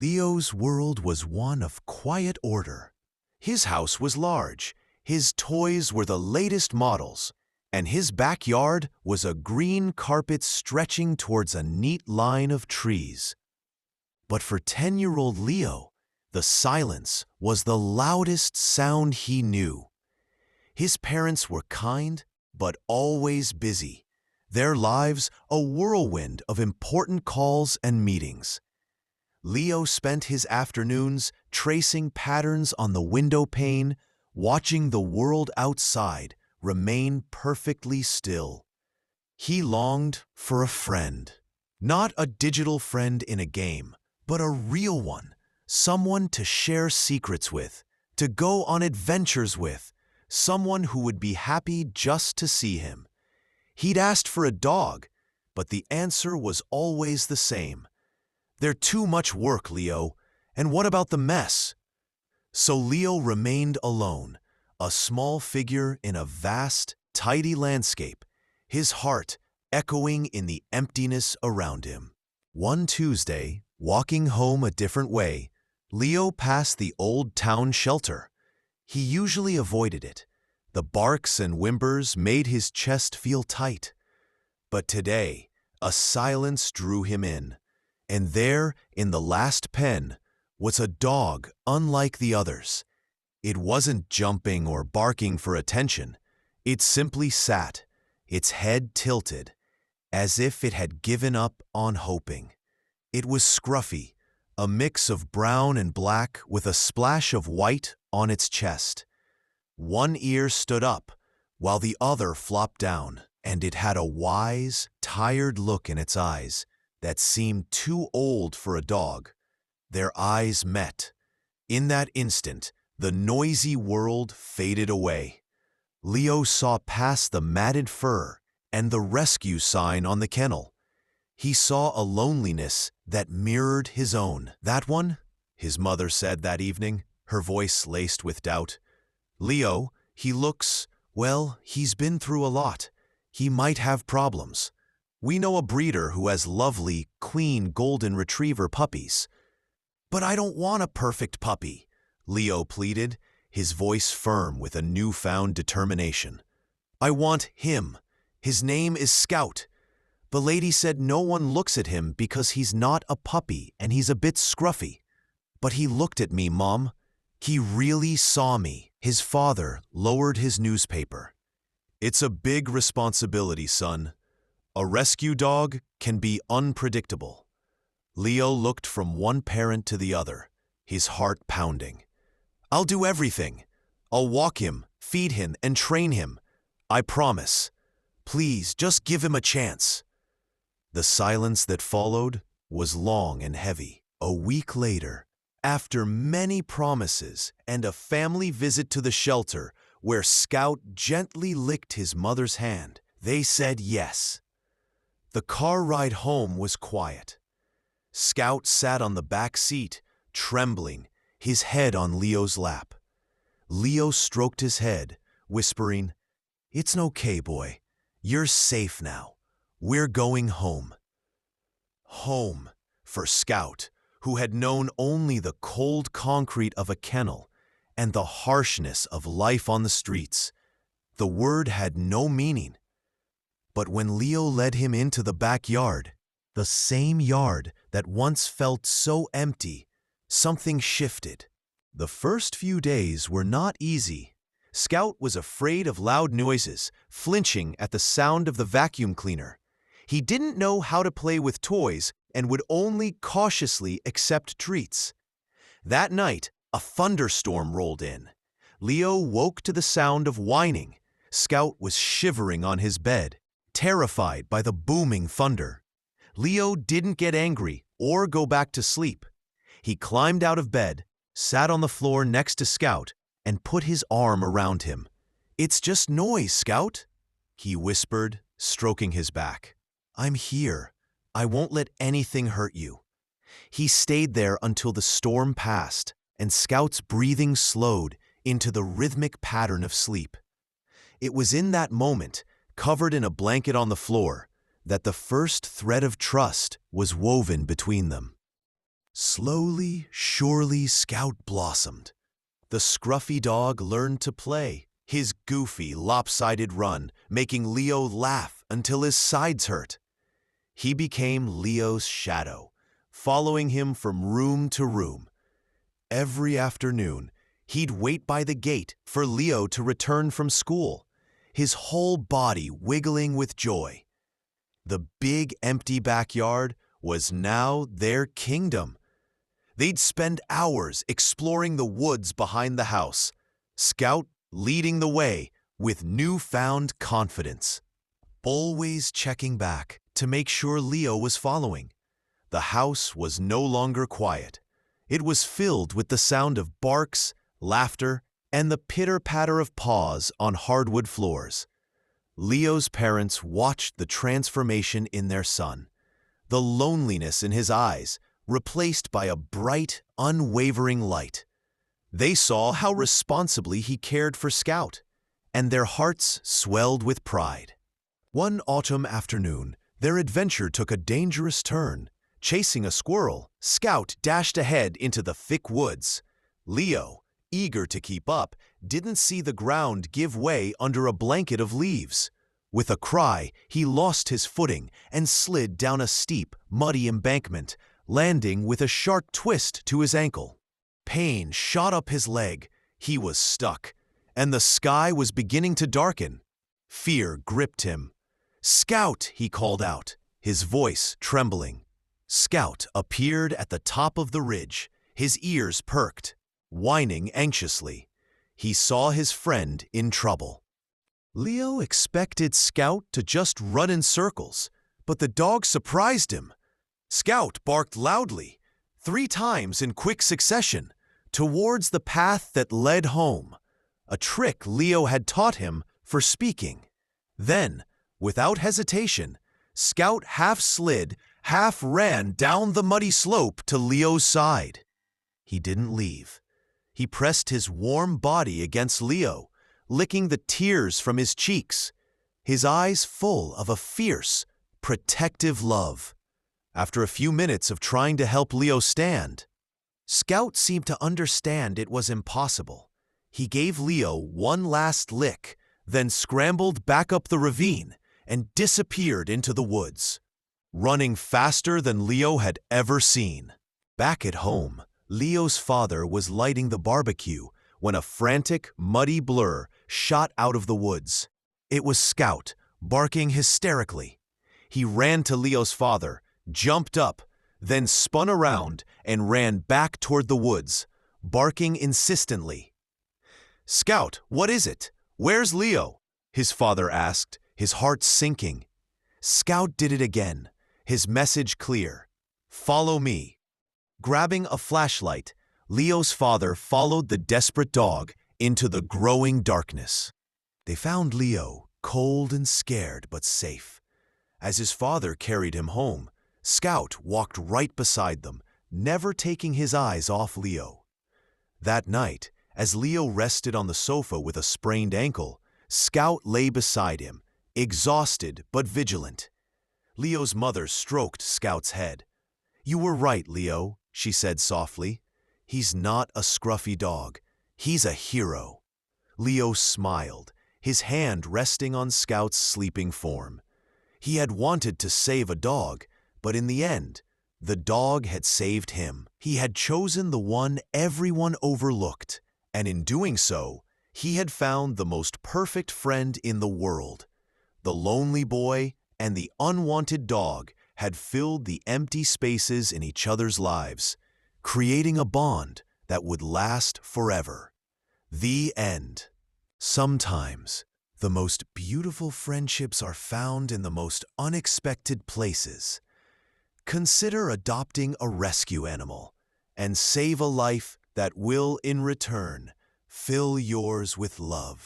Leo's world was one of quiet order. His house was large, his toys were the latest models, and his backyard was a green carpet stretching towards a neat line of trees. But for 10-year-old Leo, the silence was the loudest sound he knew. His parents were kind, but always busy, their lives a whirlwind of important calls and meetings. Leo spent his afternoons tracing patterns on the window pane, watching the world outside remain perfectly still. He longed for a friend. Not a digital friend in a game, but a real one. Someone to share secrets with, to go on adventures with, someone who would be happy just to see him. He'd asked for a dog, but the answer was always the same. "They're too much work, Leo, and what about the mess?" So Leo remained alone, a small figure in a vast, tidy landscape, his heart echoing in the emptiness around him. One Tuesday, walking home a different way, Leo passed the old town shelter. He usually avoided it. The barks and whimpers made his chest feel tight. But today, a silence drew him in. And there, in the last pen, was a dog unlike the others. It wasn't jumping or barking for attention. It simply sat, its head tilted, as if it had given up on hoping. It was Scruffy, a mix of brown and black with a splash of white on its chest. One ear stood up, while the other flopped down, and it had a wise, tired look in its eyes that seemed too old for a dog. Their eyes met. In that instant, the noisy world faded away. Leo saw past the matted fur and the rescue sign on the kennel. He saw a loneliness that mirrored his own. "That one?" his mother said that evening, her voice laced with doubt. "Leo, he looks, well, he's been through a lot. He might have problems. We know a breeder who has lovely, clean golden retriever puppies." "But I don't want a perfect puppy," Leo pleaded, his voice firm with a newfound determination. "I want him. His name is Scout. The lady said no one looks at him because he's not a puppy and he's a bit scruffy. But he looked at me, Mom. He really saw me." His father lowered his newspaper. "It's a big responsibility, son. A rescue dog can be unpredictable." Leo looked from one parent to the other, his heart pounding. "I'll do everything. I'll walk him, feed him, and train him. I promise. Please, just give him a chance." The silence that followed was long and heavy. A week later, after many promises and a family visit to the shelter where Scout gently licked his mother's hand, they said yes. The car ride home was quiet. Scout sat on the back seat, trembling, his head on Leo's lap. Leo stroked his head, whispering, "It's okay, boy. You're safe now. We're going home." Home for Scout, who had known only the cold concrete of a kennel and the harshness of life on the streets. The word had no meaning. But when Leo led him into the backyard, the same yard that once felt so empty, something shifted. The first few days were not easy. Scout was afraid of loud noises, flinching at the sound of the vacuum cleaner. He didn't know how to play with toys and would only cautiously accept treats. That night, a thunderstorm rolled in. Leo woke to the sound of whining. Scout was shivering on his bed, terrified by the booming thunder. Leo didn't get angry or go back to sleep. He climbed out of bed, sat on the floor next to Scout, and put his arm around him. "It's just noise, Scout," he whispered, stroking his back. "I'm here. I won't let anything hurt you." He stayed there until the storm passed and Scout's breathing slowed into the rhythmic pattern of sleep. It was in that moment, covered in a blanket on the floor, that the first thread of trust was woven between them. Slowly, surely, Scout blossomed. The scruffy dog learned to play, his goofy, lopsided run making Leo laugh until his sides hurt. He became Leo's shadow, following him from room to room. Every afternoon, he'd wait by the gate for Leo to return from school, his whole body wiggling with joy. The big, empty backyard was now their kingdom. They'd spend hours exploring the woods behind the house, Scout leading the way with newfound confidence, always checking back to make sure Leo was following. The house was no longer quiet. It was filled with the sound of barks, laughter, and the pitter-patter of paws on hardwood floors. Leo's parents watched the transformation in their son, the loneliness in his eyes replaced by a bright, unwavering light. They saw how responsibly he cared for Scout, and their hearts swelled with pride. One autumn afternoon, their adventure took a dangerous turn. Chasing a squirrel, Scout dashed ahead into the thick woods. Leo, eager to keep up, didn't see the ground give way under a blanket of leaves. With a cry, he lost his footing and slid down a steep, muddy embankment, landing with a sharp twist to his ankle. Pain shot up his leg. He was stuck, and the sky was beginning to darken. Fear gripped him. "Scout!" he called out, his voice trembling. Scout appeared at the top of the ridge, his ears perked, whining anxiously. He saw his friend in trouble. Leo expected Scout to just run in circles, but the dog surprised him. Scout barked loudly, 3 times in quick succession, towards the path that led home, a trick Leo had taught him for speaking. Then, without hesitation, Scout half slid, half ran down the muddy slope to Leo's side. He didn't leave. He pressed his warm body against Leo, licking the tears from his cheeks, his eyes full of a fierce, protective love. After a few minutes of trying to help Leo stand, Scout seemed to understand it was impossible. He gave Leo one last lick, then scrambled back up the ravine and disappeared into the woods, running faster than Leo had ever seen. Back at home, Leo's father was lighting the barbecue when a frantic, muddy blur shot out of the woods. It was Scout, barking hysterically. He ran to Leo's father, jumped up, then spun around and ran back toward the woods, barking insistently. "Scout, what is it? Where's Leo?" his father asked, his heart sinking. Scout did it again, his message clear. "Follow me." Grabbing a flashlight, Leo's father followed the desperate dog into the growing darkness. They found Leo, cold and scared but safe. As his father carried him home, Scout walked right beside them, never taking his eyes off Leo. That night, as Leo rested on the sofa with a sprained ankle, Scout lay beside him, exhausted but vigilant. Leo's mother stroked Scout's head. "You were right, Leo," she said softly. "He's not a scruffy dog. He's a hero." Leo smiled, his hand resting on Scout's sleeping form. He had wanted to save a dog, but in the end, the dog had saved him. He had chosen the one everyone overlooked, and in doing so, he had found the most perfect friend in the world. The lonely boy and the unwanted dog had filled the empty spaces in each other's lives, creating a bond that would last forever. The end. Sometimes, the most beautiful friendships are found in the most unexpected places. Consider adopting a rescue animal and save a life that will, in return, fill yours with love.